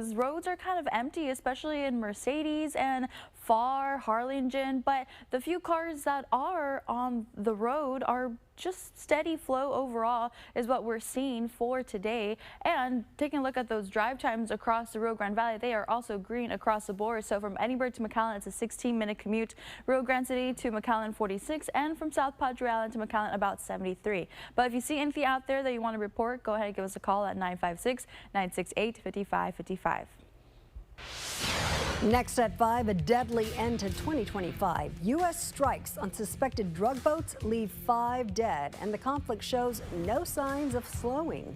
those roads are kind of empty, especially in Mercedes and Farr, Harlingen, but the few cars that are on the road are just steady flow overall is what we're seeing for today. And taking a look at those drive times across the Rio Grande Valley, they are also green across the board. So from Edinburgh to McAllen, it's a 16-minute commute. Rio Grande City to McAllen, 46, and from South Padre Island to McAllen, about 73. But if you see anything out there that you want to report, go ahead and give us a call at 956-968-5555. Next at 5, a deadly end to 2025. U.S. strikes on suspected drug boats leave 5 dead, and the conflict shows no signs of slowing.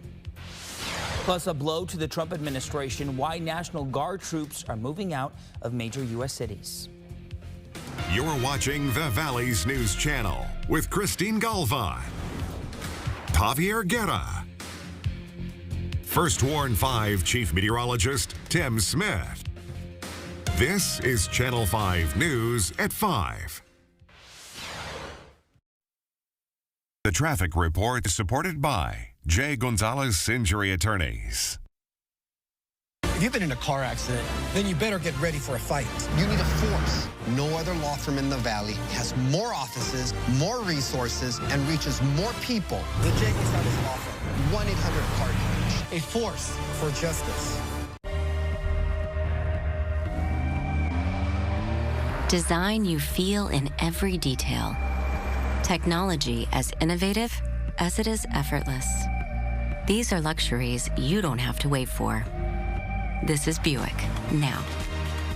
Plus, a blow to the Trump administration, why National Guard troops are moving out of major U.S. cities. You're watching the Valley's News Channel with Christine Galvan, Javier Guerra, First Warn 5 Chief Meteorologist Tim Smith. This is Channel 5 News at 5. The traffic report is supported by J. Gonzalez Injury Attorneys. If you've been in a car accident, then you better get ready for a fight. You need a force. No other law firm in the Valley has more offices, more resources, and reaches more people. The J. Gonzalez law firm. 1-800-CARDINAL. A force for justice. Design you feel in every detail. Technology as innovative as it is effortless. These are luxuries you don't have to wait for. This is Buick now.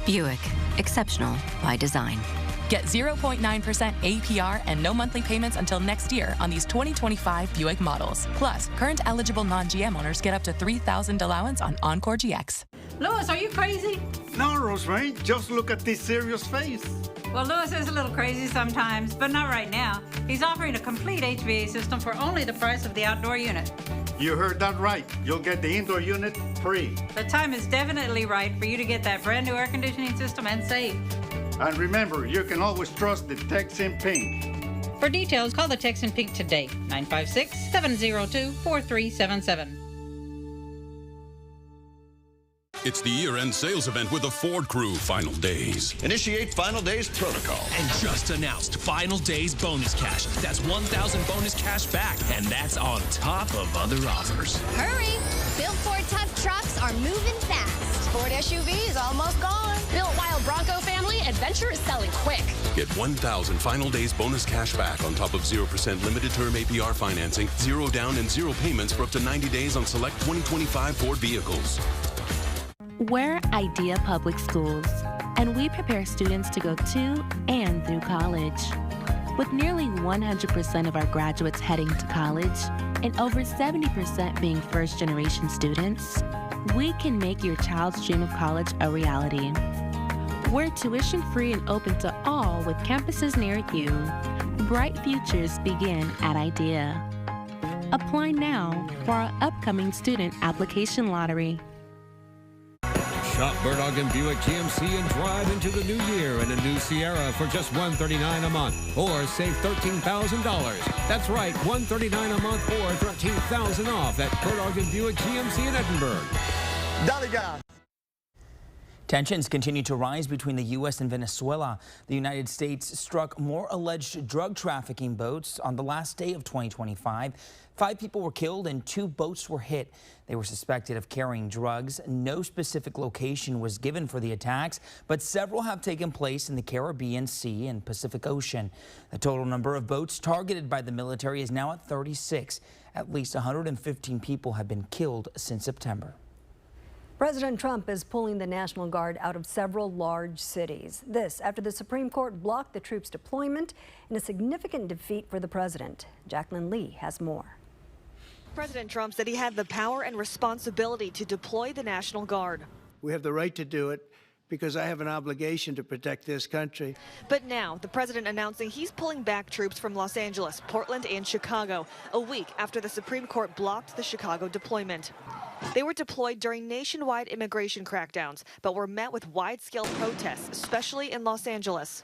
Buick, exceptional by design. Get 0.9% APR and no monthly payments until next year on these 2025 Buick models. Plus, current eligible non-GM owners get up to $3,000 allowance on Encore GX. Louis, are you crazy? No, Rosemary, just look at this serious face. Well, Louis is a little crazy sometimes, but not right now. He's offering a complete HVAC system for only the price of the outdoor unit. You heard that right. You'll get the indoor unit free. The time is definitely right for you to get that brand new air conditioning system and save. And remember, you can always trust the Tex in Pink. For details, call the Tex in Pink today, 956-702-4377. It's the year-end sales event with the Ford Crew Final Days. Initiate Final Days protocol. And just announced Final Days bonus cash. That's 1,000 bonus cash back, and that's on top of other offers. Hurry! Built Ford tough trucks are moving fast. Ford SUV is almost gone. Built Wild Bronco family adventure is selling quick. Get 1,000 Final Days bonus cash back on top of 0% limited term APR financing, 0 down and 0 payments for up to 90 days on select 2025 Ford vehicles. We're Idea Public Schools, and we prepare students to go to and through college. With nearly 100% of our graduates heading to college and over 70% being first-generation students, we can make your child's dream of college a reality. We're tuition-free and open to all with campuses near you. Bright futures begin at Idea. Apply now for our upcoming student application lottery. Shop Burdock and Buick GMC and drive into the new year in a new Sierra for just $139 a month, or save $13,000. That's right, $139 a month or $13,000 off at Burdock and Buick GMC in Edinburgh. Tensions continue to rise between the U.S. and Venezuela. The United States struck more alleged drug trafficking boats on the last day of 2025. 5 people were killed and 2 boats were hit. They were suspected of carrying drugs. No specific location was given for the attacks, but several have taken place in the Caribbean Sea and Pacific Ocean. The total number of boats targeted by the military is now at 36. At least 115 people have been killed since September. President Trump is pulling the National Guard out of several large cities. This after the Supreme Court blocked the troops' deployment in a significant defeat for the president. Jacqueline Lee has more. President Trump said he had the power and responsibility to deploy the National Guard. We have the right to do it because I have an obligation to protect this country. But now, the president announcing he's pulling back troops from Los Angeles, Portland, and Chicago, a week after the Supreme Court blocked the Chicago deployment. They were deployed during nationwide immigration crackdowns, but were met with wide-scale protests, especially in Los Angeles.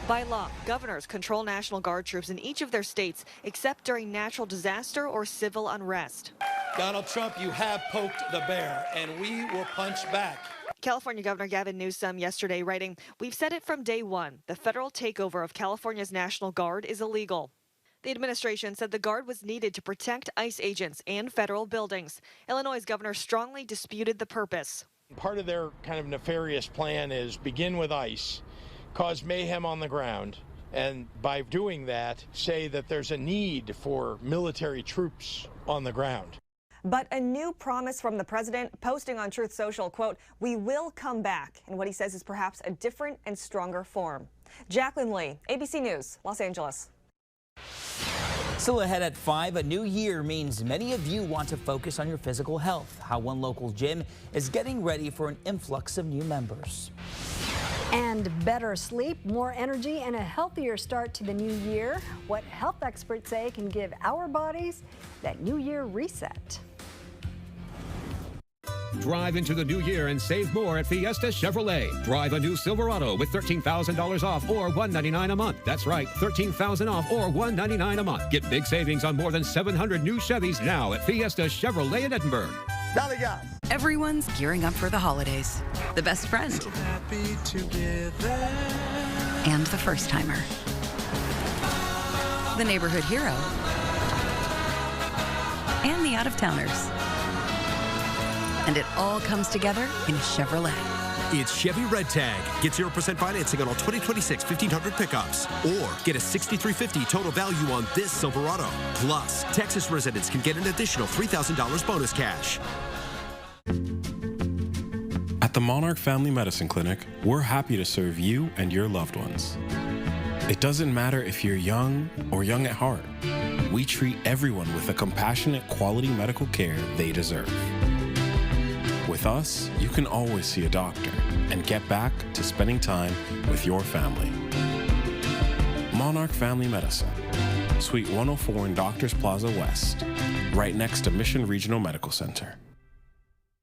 By law, governors control National Guard troops in each of their states, except during natural disaster or civil unrest. Donald Trump, you have poked the bear, and we will punch back. California Governor Gavin Newsom yesterday writing, "We've said it from day one. The federal takeover of California's National Guard is illegal." The administration said the Guard was needed to protect ICE agents and federal buildings. Illinois' governor strongly disputed the purpose. Part of their kind of nefarious plan is begin with ICE, cause mayhem on the ground, and by doing that, say that there's a need for military troops on the ground. But a new promise from the president, posting on Truth Social, quote, "We will come back," in what he says is perhaps a different and stronger form. Jacqueline Lee, ABC News, Los Angeles. Still ahead at 5, a new year means many of you want to focus on your physical health. How one local gym is getting ready for an influx of new members. And better sleep, more energy, and a healthier start to the new year. What health experts say can give our bodies that new year reset. Drive into the new year and save more at Fiesta Chevrolet. Drive a new Silverado with $13,000 off or $199 a month. That's right, $13,000 off or $199 a month. Get big savings on more than 700 new Chevys now at Fiesta Chevrolet in Edinburgh. Everyone's gearing up for the holidays. The best friend. So happy together. And the first timer. The neighborhood hero. And the out-of-towners. And it all comes together in a Chevrolet. It's Chevy Red Tag. Get 0% financing on all 2026 1500 pickups. Or get a $6,350 total value on this Silverado. Plus, Texas residents can get an additional $3,000 bonus cash. At the Monarch Family Medicine Clinic, we're happy to serve you and your loved ones. It doesn't matter if you're young or young at heart. We treat everyone with the compassionate, quality medical care they deserve. With us, you can always see a doctor and get back to spending time with your family. Monarch Family Medicine, Suite 104 in Doctors Plaza West, right next to Mission Regional Medical Center.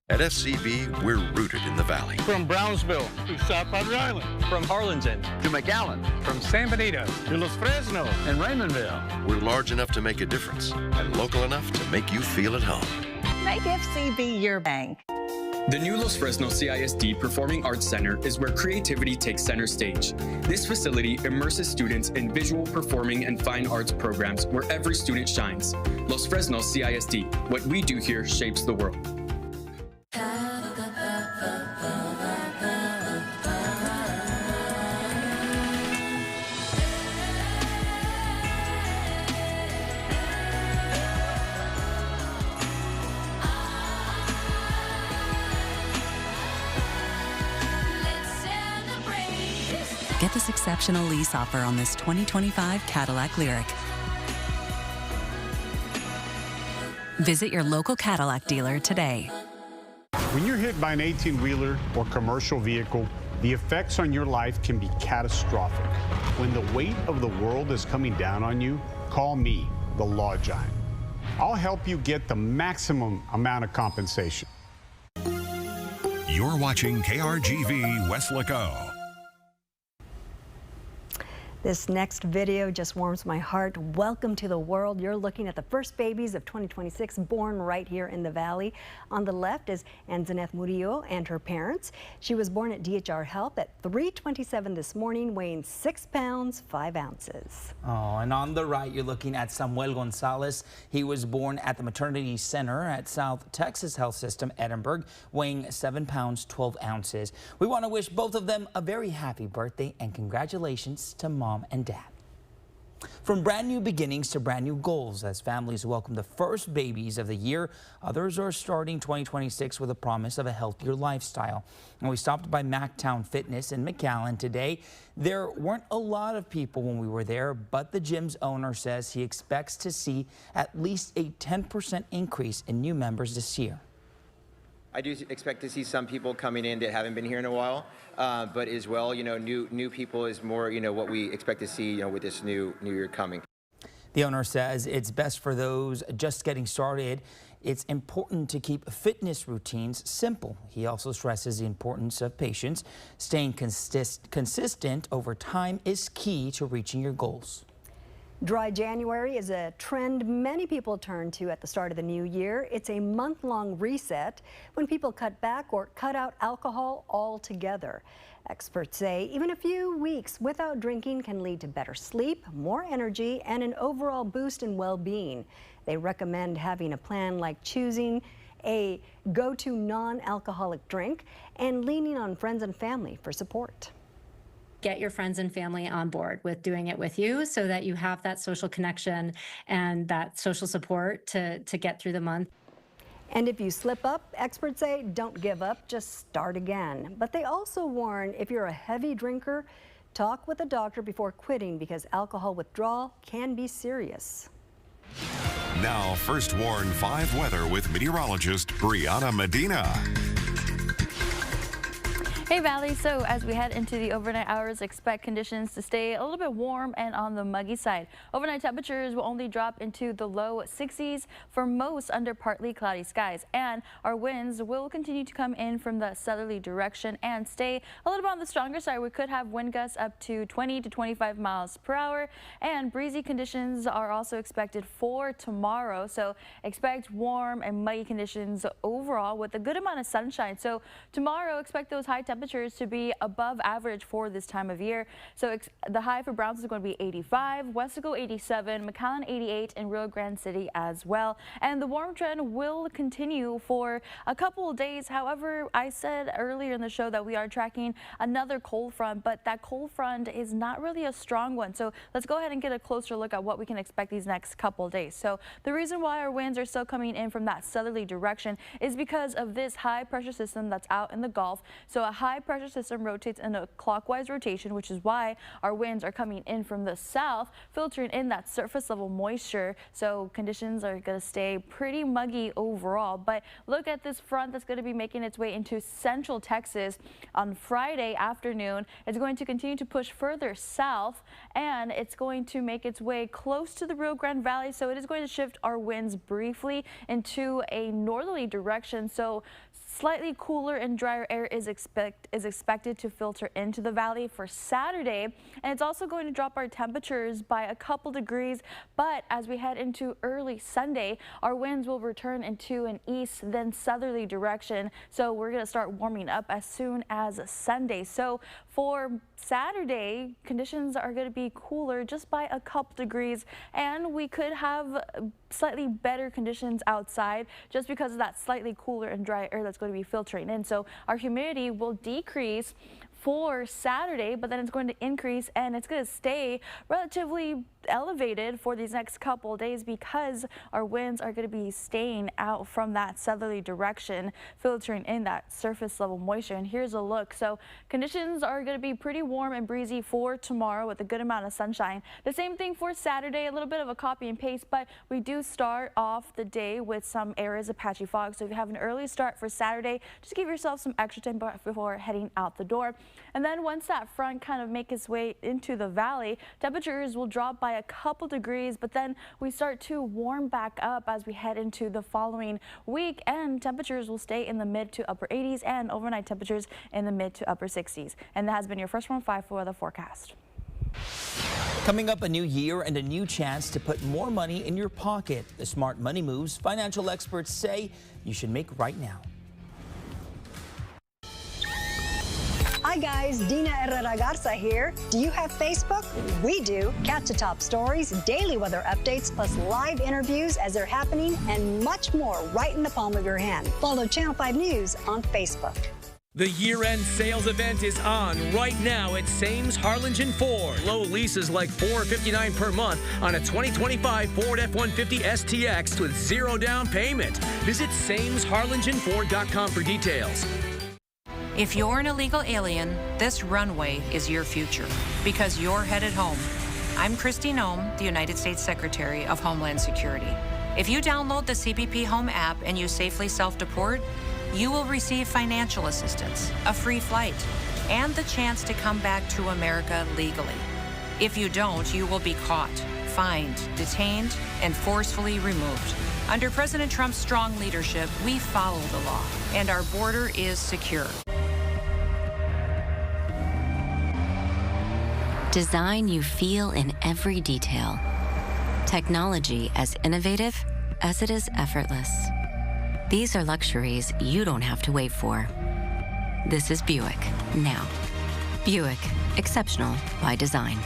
At FCB, we're rooted in the Valley. From Brownsville to South Padre Island. From Harlingen to McAllen. From San Benito to Los Fresnos and Raymondville. We're large enough to make a difference and local enough to make you feel at home. Make FCB your bank. The new Los Fresnos CISD Performing Arts Center is where creativity takes center stage. This facility immerses students in visual, performing, and fine arts programs where every student shines. Los Fresnos CISD, what we do here shapes the world. Get this exceptional lease offer on this 2025 Cadillac Lyriq. Visit your local Cadillac dealer today. When you're hit by an 18-wheeler or commercial vehicle, the effects on your life can be catastrophic. When the weight of the world is coming down on you, call me, the Law Giant. I'll help you get the maximum amount of compensation. You're watching KRGV Weslaco. This next video just warms my heart. Welcome to the world. You're looking at the first babies of 2026 born right here in the Valley. On the left is Anzaneth Murillo and her parents. She was born at DHR Health at 3:27 this morning, weighing 6 pounds, 5 ounces. Oh, and on the right, you're looking at Samuel Gonzalez. He was born at the Maternity Center at South Texas Health System, Edinburgh, weighing 7 pounds, 12 ounces. We want to wish both of them a very happy birthday and congratulations to Mom and Dad. From brand new beginnings to brand new goals, as families welcome the first babies of the year, others are starting 2026 with a promise of a healthier lifestyle. And we stopped by Mactown Fitness in McAllen today. There weren't a lot of people when we were there, but the gym's owner says he expects to see at least a 10% increase in new members this year. I do expect to see some people coming in that haven't been here in a while, but as well, new people is more, what we expect to see, with this new year coming. The owner says it's best for those just getting started. It's important to keep fitness routines simple. He also stresses the importance of patience. Staying consistent over time is key to reaching your goals. Dry January is a trend many people turn to at the start of the new year. It's a month-long reset when people cut back or cut out alcohol altogether. Experts say even a few weeks without drinking can lead to better sleep, more energy, and an overall boost in well-being. They recommend having a plan like choosing a go-to non-alcoholic drink and leaning on friends and family for support. Get your friends and family on board with doing it with you so that you have that social connection and that social support to get through the month. And if you slip up, experts say don't give up, just start again. But they also warn if you're a heavy drinker, talk with a doctor before quitting because alcohol withdrawal can be serious. Now, First Warn 5 weather with meteorologist Brianna Medina. Hey Valley, so as we head into the overnight hours, expect conditions to stay a little bit warm and on the muggy side. Overnight temperatures will only drop into the low 60s for most under partly cloudy skies, and our winds will continue to come in from the southerly direction and stay a little bit on the stronger side. We could have wind gusts up to 20 to 25 miles per hour, and breezy conditions are also expected for tomorrow. So expect warm and muggy conditions overall with a good amount of sunshine. So tomorrow expect those high temperatures to be above average for this time of year. So the high for Brownsville is going to be 85, Wesco 87, McAllen 88, and Rio Grande City as well. And the warm trend will continue for a couple of days. However, I said earlier in the show that we are tracking another cold front, but that cold front is not really a strong one. So let's go ahead and get a closer look at what we can expect these next couple of days. So the reason why our winds are still coming in from that southerly direction is because of this high pressure system that's out in the Gulf. So a high pressure system rotates in a clockwise rotation, which is why our winds are coming in from the south, filtering in that surface level moisture. So conditions are going to stay pretty muggy overall. But look at this front that's going to be making its way into central Texas on Friday afternoon. It's going to continue to push further south, and it's going to make its way close to the Rio Grande Valley. So it is going to shift our winds briefly into a northerly direction. So slightly cooler and drier air is expected to filter into the valley for Saturday, and it's also going to drop our temperatures by a couple degrees. But as we head into early Sunday, our winds will return into an east then southerly direction, so we're going to start warming up as soon as Sunday. So for Saturday, conditions are going to be cooler just by a couple degrees, and we could have slightly better conditions outside just because of that slightly cooler and dry air that's going to be filtering in. So our humidity will decrease for Saturday, but then it's going to increase and it's going to stay relatively elevated for these next couple of days because our winds are going to be staying out from that southerly direction, filtering in that surface level moisture. And here's a look. So conditions are going to be pretty warm and breezy for tomorrow with a good amount of sunshine. The same thing for Saturday, a little bit of a copy and paste, but we do start off the day with some areas of patchy fog. So if you have an early start for Saturday, just give yourself some extra time before heading out the door. And then once that front kind of makes its way into the valley, temperatures will drop by a couple degrees, but then we start to warm back up as we head into the following week, and temperatures will stay in the mid to upper 80s and overnight temperatures in the mid to upper 60s. And that has been your First Warn 5 weather forecast. Coming up, a new year and a new chance to put more money in your pocket. The smart money moves financial experts say you should make right now. Hi guys, Dina Herrera Garza here. Do you have Facebook? We do. Catch the top stories, daily weather updates, plus live interviews as they're happening, and much more right in the palm of your hand. Follow Channel 5 News on Facebook. The year-end sales event is on right now at Sames Harlingen Ford. Low leases like $459 per month on a 2025 Ford F-150 STX with zero down payment. Visit SamesHarlingenFord.com for details. If you're an illegal alien, this runway is your future because you're headed home. I'm Christy Nome, the United States Secretary of Homeland Security. If you download the CBP Home app and you safely self-deport, you will receive financial assistance, a free flight, and the chance to come back to America legally. If you don't, you will be caught, fined, detained, and forcefully removed. Under President Trump's strong leadership, we follow the law, and our border is secure. Design you feel in every detail. Technology as innovative as it is effortless. These are luxuries you don't have to wait for. This is Buick now. Buick, exceptional by design.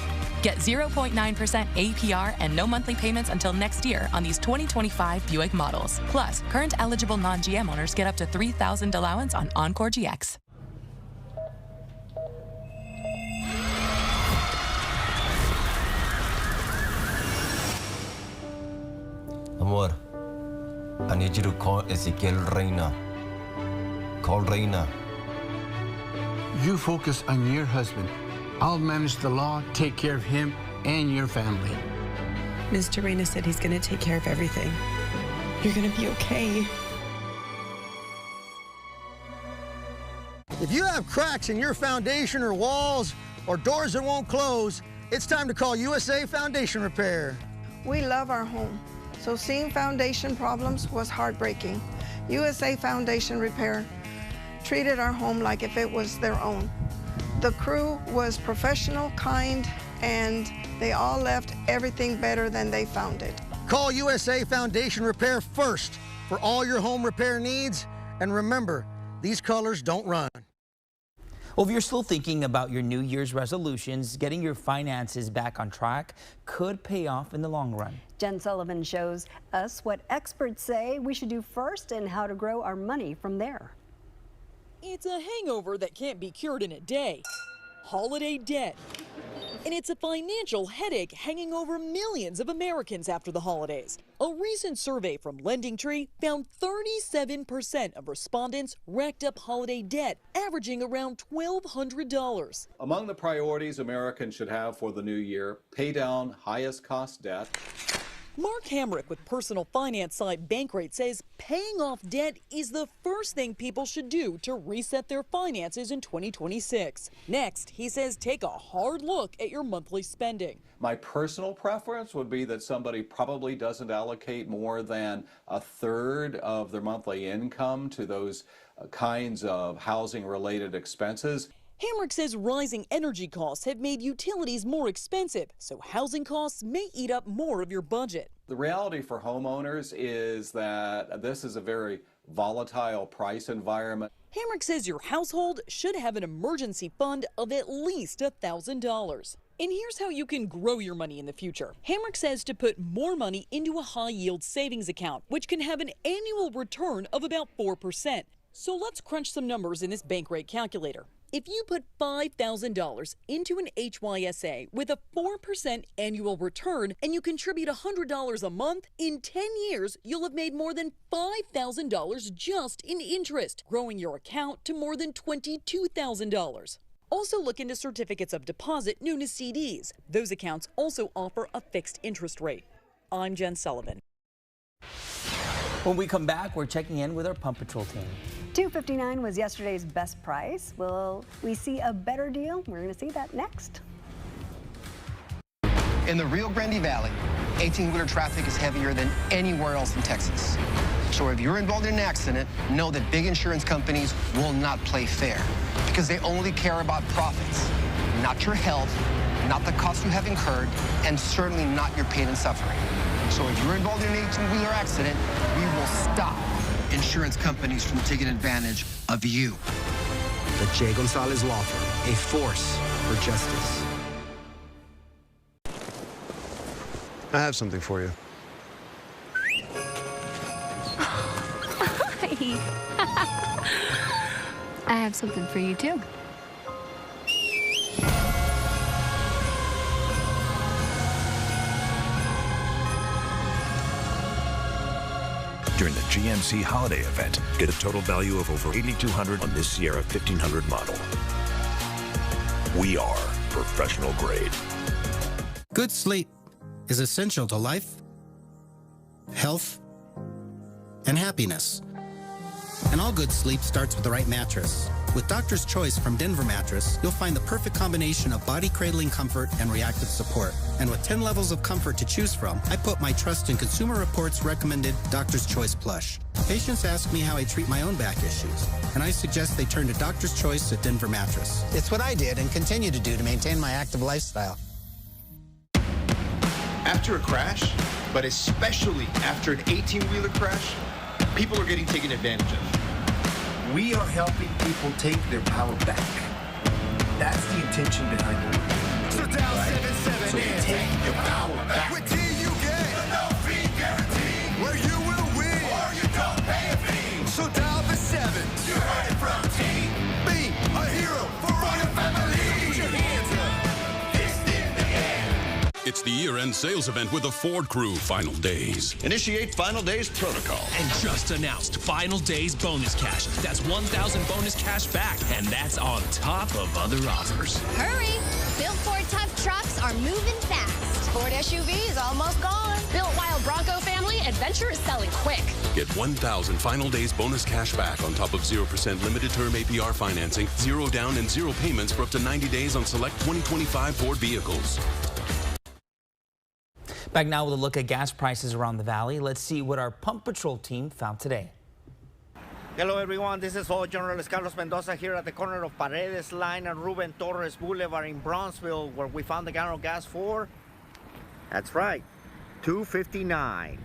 Get 0.9% APR and no monthly payments until next year on these 2025 Buick models. Plus, current eligible non-GM owners get up to $3,000 allowance on Encore GX. Amor, I need you to call Ezequiel Reina. Call Reina. You focus on your husband. I'll manage the law, take care of him and your family. Mr. Reina said he's going to take care of everything. You're going to be okay. If you have cracks in your foundation or walls or doors that won't close, it's time to call USA Foundation Repair. We love our home, so seeing foundation problems was heartbreaking. USA Foundation Repair treated our home like if it was their own. The crew was professional, kind, and they all left everything better than they found it. Call USA Foundation Repair first for all your home repair needs. And remember, these colors don't run. Well, if you're still thinking about your New Year's resolutions, getting your finances back on track could pay off in the long run. Jen Sullivan shows us what experts say we should do first and how to grow our money from there. It's a hangover that can't be cured in a day. Holiday debt. And it's a financial headache hanging over millions of Americans after the holidays. A recent survey from LendingTree found 37% of respondents racked up holiday debt, averaging around $1,200. Among the priorities Americans should have for the new year, pay down highest cost debt. Mark Hamrick with personal finance site Bankrate says paying off debt is the first thing people should do to reset their finances in 2026. Next, he says take a hard look at your monthly spending. My personal preference would be that somebody probably doesn't allocate more than a third of their monthly income to those kinds of housing-related expenses. Hamrick says rising energy costs have made utilities more expensive, so housing costs may eat up more of your budget. The reality for homeowners is that this is a very volatile price environment. Hamrick says your household should have an emergency fund of at least $1,000. And here's how you can grow your money in the future. Hamrick says to put more money into a high-yield savings account, which can have an annual return of about 4%. So let's crunch some numbers in this Bankrate calculator. If you put $5,000 into an HYSA with a 4% annual return and you contribute $100 a month, in 10 years, you'll have made more than $5,000 just in interest, growing your account to more than $22,000. Also look into certificates of deposit known as CDs. Those accounts also offer a fixed interest rate. I'm Jen Sullivan. When we come back, we're checking in with our Pump Patrol team. $2.59 was yesterday's best price. Will we see a better deal? We're going to see that next. In the Rio Grande Valley, 18-wheeler traffic is heavier than anywhere else in Texas. So if you're involved in an accident, know that big insurance companies will not play fair because they only care about profits, not your health, not the costs you have incurred, and certainly not your pain and suffering. So if you're involved in an 18-wheeler accident, we will stop insurance companies from taking advantage of you. The J. Gonzalez Law Firm, a force for justice. I have something for you. I have something for you, too. During the GMC holiday event, get a total value of over $8,200 on this Sierra 1500 model. We are professional grade. Good sleep is essential to life, health, and happiness. And all good sleep starts with the right mattress. With Doctor's Choice from Denver Mattress, you'll find the perfect combination of body-cradling comfort and reactive support. And with 10 levels of comfort to choose from, I put my trust in Consumer Reports' recommended Doctor's Choice Plush. Patients ask me how I treat my own back issues, and I suggest they turn to Doctor's Choice at Denver Mattress. It's what I did and continue to do to maintain my active lifestyle. After a crash, but especially after an 18-wheeler crash, people are getting taken advantage of. We are helping people take their power back. That's the intention behind the work. So dial 778. So take your power back. With T you get a no-fee guarantee, where you will win or you don't pay a fee. So dial the 7. You heard it from T. Be a hero for all your family. Put your hands up. Fist in the air. It's the year-end sales event with the Ford Crew Final Days. Initiate Final Days protocol. And just announced Final Days bonus cash. That's 1,000 bonus cash back, and that's on top of other offers. Hurry! Built Ford tough trucks are moving fast. Ford SUV is almost gone. Built Wild Bronco family adventure is selling quick. Get 1,000 Final Days bonus cash back on top of 0% limited term APR financing, 0 down and 0 payments for up to 90 days on select 2025 Ford vehicles. Back now with a look at gas prices around the valley. Let's see what our Pump Patrol team found today. Hello everyone, this is Full Journalist Carlos Mendoza here at the corner of Paredes Line and Ruben Torres Boulevard in Brownsville, where we found the gallon of gas for, that's right, $2.59.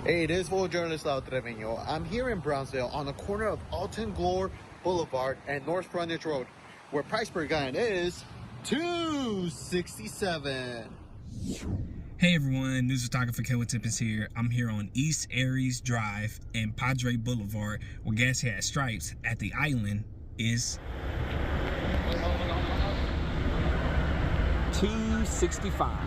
Hey, it is Full Journalist Lau Trevino. I'm here in Brownsville on the corner of Alton Glore Boulevard and North Frontage Road, where price per gallon is $2.67. Hey everyone, news photographer Kevin Tippins here. I'm here on East Aries Drive and Padre Boulevard, where gas has stripes at the island is $2.65.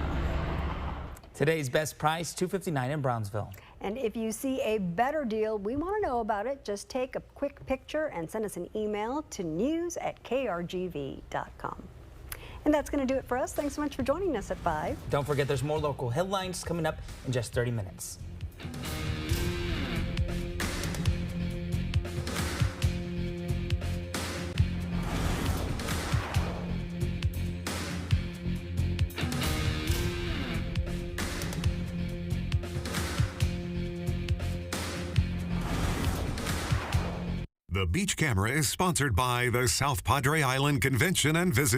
Today's best price, $2.59 in Brownsville. And if you see a better deal, we want to know about it. Just take a quick picture and send us an email to news@krgv.com. And that's going to do it for us. Thanks so much for joining us at 5. Don't forget there's more local headlines coming up in just 30 minutes. The Beach Camera is sponsored by the South Padre Island Convention and Visit.